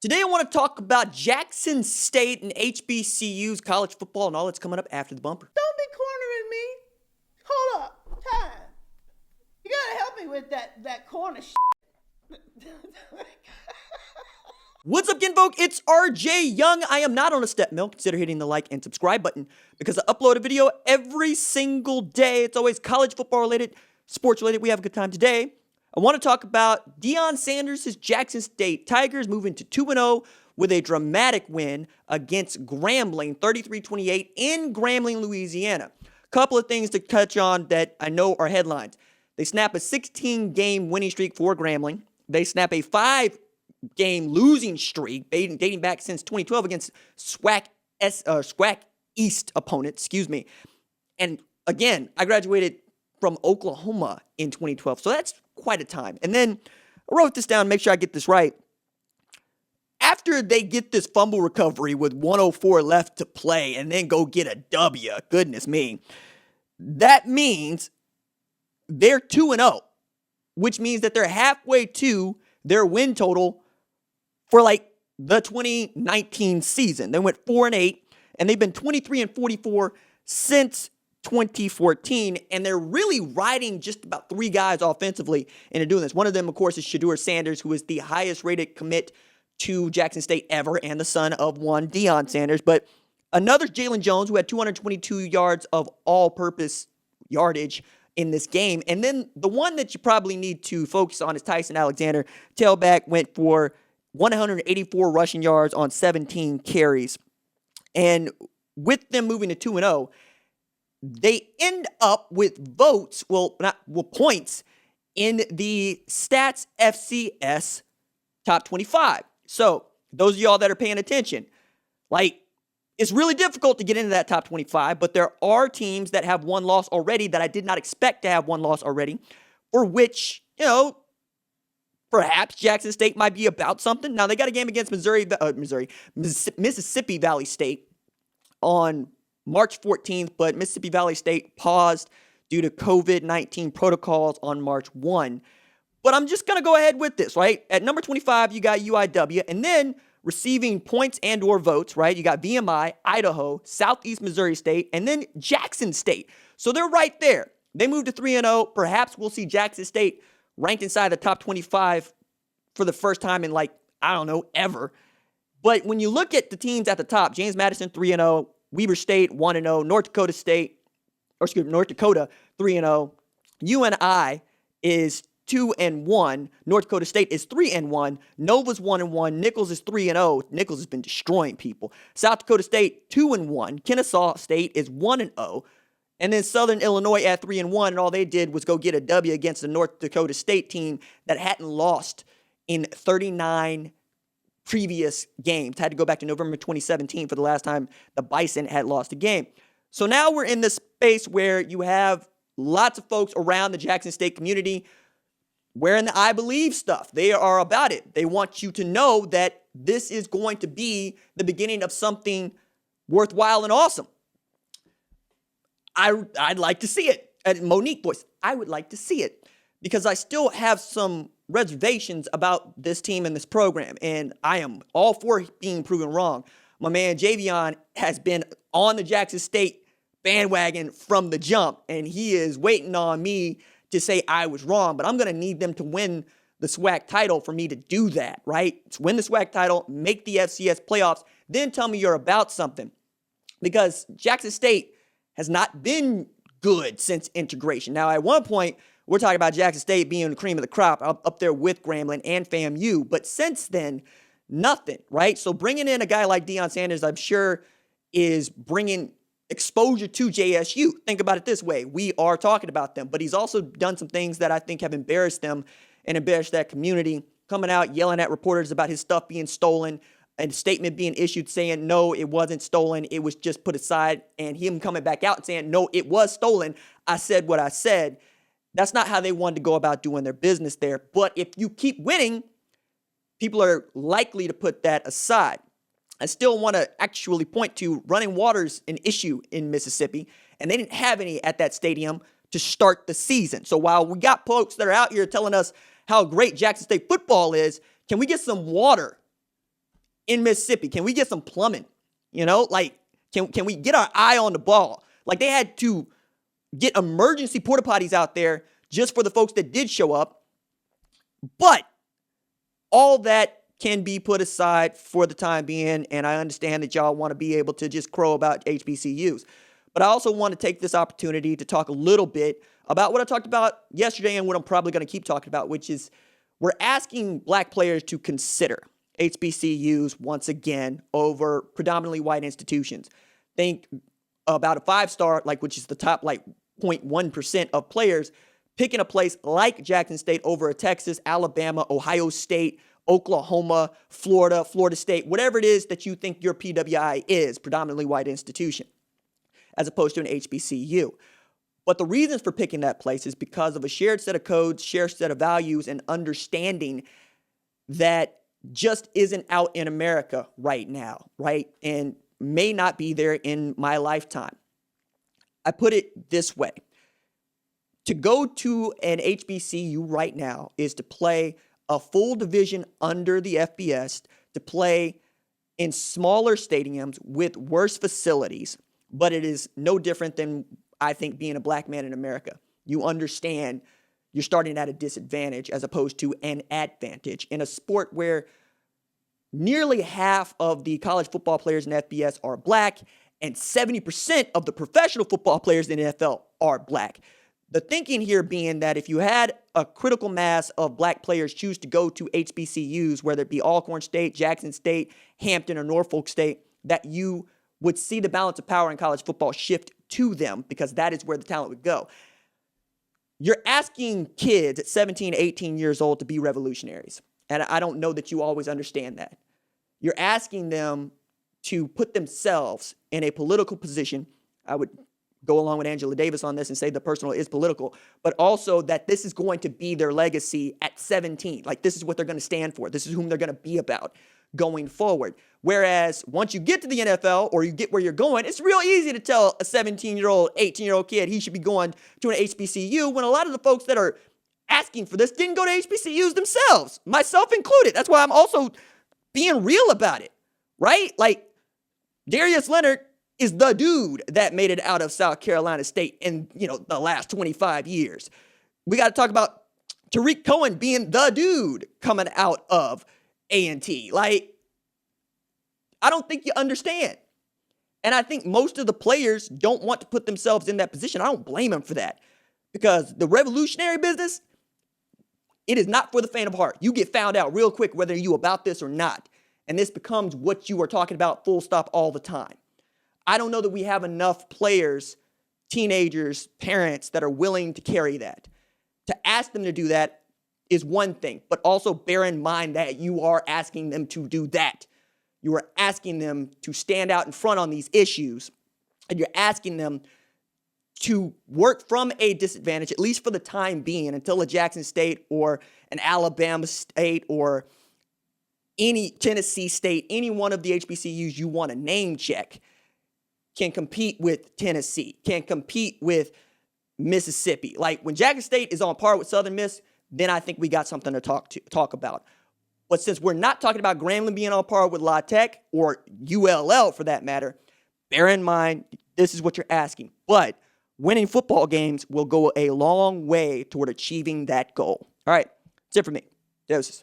Today I want to talk about Jackson State and HBCU's college football and all that's coming up after the bumper. Don't be cornering me. Hold up. Time. You gotta help me with that corner shit. What's up, kinfolk? It's RJ Young. I am not on a step mill. Consider hitting the like and subscribe button because I upload a video every single day. It's always college football related, sports related. We have a good time today. I want to talk about Deion Sanders' Jackson State Tigers moving to 2-0 with a dramatic win against Grambling, 33-28 in Grambling, Louisiana. A couple of things to touch on that I know are headlines. They snap a 16-game winning streak for Grambling. They snap a 5-game losing streak dating back since 2012 against SWAC East opponent, And again, I graduated from Oklahoma in 2012, so that's quite a time. And then I wrote this down, make sure I get this right. After they get this fumble recovery with 1:04 left to play and then go get a W, goodness me, that means they're 2-0, which means that they're halfway to their win total for like the 2019 season. They went 4-8, and they've been 23-44 since 2014, and they're really riding just about three guys offensively into doing this. One of them, of course, is Deion Sanders, who is the highest rated commit to Jackson State ever and the son of one Deion Sanders. But another Jalen Jones, who had 222 yards of all-purpose yardage in this game. And then the one that you probably need to focus on is Tyson Alexander. Tailback went for 184 rushing yards on 17 carries. And with them moving to 2-0, they end up with points in the Stats FCS top 25. So those of y'all that are paying attention, it's really difficult to get into that top 25, but there are teams that have one loss already that I did not expect to have one loss already, for which, perhaps Jackson State might be about something. Now, they got a game against Mississippi Valley State on March 14th, but Mississippi Valley State paused due to COVID-19 protocols on March 1. But I'm just going to go ahead with this, right? At number 25, you got UIW, and then receiving points and or votes, right? You got VMI, Idaho, Southeast Missouri State, and then Jackson State. So they're right there. They moved to 3-0. Perhaps we'll see Jackson State ranked inside the top 25 for the first time in ever. But when you look at the teams at the top, James Madison 3-0, Weber State 1-0, North Dakota 3-0. UNI is 2-1. North Dakota State is 3-1. Nova's 1-1. Nichols is 3-0. Nichols has been destroying people. South Dakota State 2-1. Kennesaw State is 1-0. And then Southern Illinois at 3-1, and all they did was go get a W against the North Dakota State team that hadn't lost in 39 previous games. Had to go back to November 2017 for the last time the Bison had lost a game. So now we're in this space where you have lots of folks around the Jackson State community wearing the I Believe stuff. They are about it. They want you to know that this is going to be the beginning of something worthwhile and awesome. I'd like to see it. At Monique voice, I would like to see it because I still have some reservations about this team and this program, and I am all for being proven wrong. My man Javion has been on the Jackson State bandwagon from the jump, and he is waiting on me to say I was wrong, but I'm going to need them to win the SWAC title for me to do that, right? To win the SWAC title, make the FCS playoffs, then tell me you're about something. Because Jackson State has not been good since integration. Now, at one point, we're talking about Jackson State being the cream of the crop up there with Grambling and FAMU. But since then, nothing, right? So bringing in a guy like Deion Sanders, I'm sure, is bringing exposure to JSU. Think about it this way. We are talking about them, but he's also done some things that I think have embarrassed them and embarrassed that community, coming out, yelling at reporters about his stuff being stolen, a statement being issued saying, no, it wasn't stolen. It was just put aside, and him coming back out and saying, no, it was stolen. I said what I said. That's not how they wanted to go about doing their business there. But if you keep winning, people are likely to put that aside. I still want to actually point to running water's an issue in Mississippi, and they didn't have any at that stadium to start the season. So while we got folks that are out here telling us how great Jackson State football is, can we get some water in Mississippi? Can we get some plumbing? Like, can we get our eye on the ball? Like, they had to get emergency porta potties out there just for the folks that did show up. But all that can be put aside for the time being, and I understand that y'all want to be able to just crow about HBCUs. But I also want to take this opportunity to talk a little bit about what I talked about yesterday and what I'm probably going to keep talking about, which is we're asking black players to consider HBCUs once again over predominantly white institutions. Think about a 5-star, which is the top 0.1% of players, picking a place like Jackson State over a Texas, Alabama, Ohio State, Oklahoma, Florida, Florida State, whatever it is that you think your PWI is, predominantly white institution, as opposed to an HBCU. But the reasons for picking that place is because of a shared set of codes, shared set of values, and understanding that just isn't out in America right now, right? And may not be there in my lifetime. I put it this way. To go to an HBCU right now is to play a full division under the FBS, to play in smaller stadiums with worse facilities, but it is no different than, I think, being a black man in America. You understand you're starting at a disadvantage as opposed to an advantage in a sport where nearly half of the college football players in FBS are black and 70% of the professional football players in the NFL are black. The thinking here being that if you had a critical mass of black players choose to go to HBCUs, whether it be Alcorn State, Jackson State, Hampton, or Norfolk State, that you would see the balance of power in college football shift to them because that is where the talent would go. You're asking kids at 17, 18 years old to be revolutionaries. And I don't know that you always understand that. You're asking them to put themselves in a political position. I would go along with Angela Davis on this and say the personal is political, but also that this is going to be their legacy at 17. Like, this is what they're going to stand for. This is whom they're going to be about going forward. Whereas once you get to the NFL or you get where you're going, it's real easy to tell a 17-year-old, 18-year-old kid he should be going to an HBCU when a lot of the folks that are asking for this didn't go to HBCUs themselves, myself included. That's why I'm also being real about it, right? Like, Darius Leonard is the dude that made it out of South Carolina State in, the last 25 years. We got to talk about Tariq Cohen being the dude coming out of A&T. Like, I don't think you understand. And I think most of the players don't want to put themselves in that position. I don't blame them for that because the revolutionary business, it is not for the faint of heart. You get found out real quick whether you about this or not. And this becomes what you are talking about full stop all the time. I don't know that we have enough players, teenagers, parents that are willing to carry that. To ask them to do that is one thing, but also bear in mind that you are asking them to do that. You are asking them to stand out in front on these issues, and you're asking them to work from a disadvantage, at least for the time being, until a Jackson State or an Alabama State or any Tennessee State, any one of the HBCUs you want to name check, can compete with Tennessee, can compete with Mississippi. Like, when Jackson State is on par with Southern Miss, then I think we got something to talk about. But since we're not talking about Grambling being on par with La Tech or ULL for that matter, bear in mind, this is what you're asking. But winning football games will go a long way toward achieving that goal. All right, that's it for me. Doses.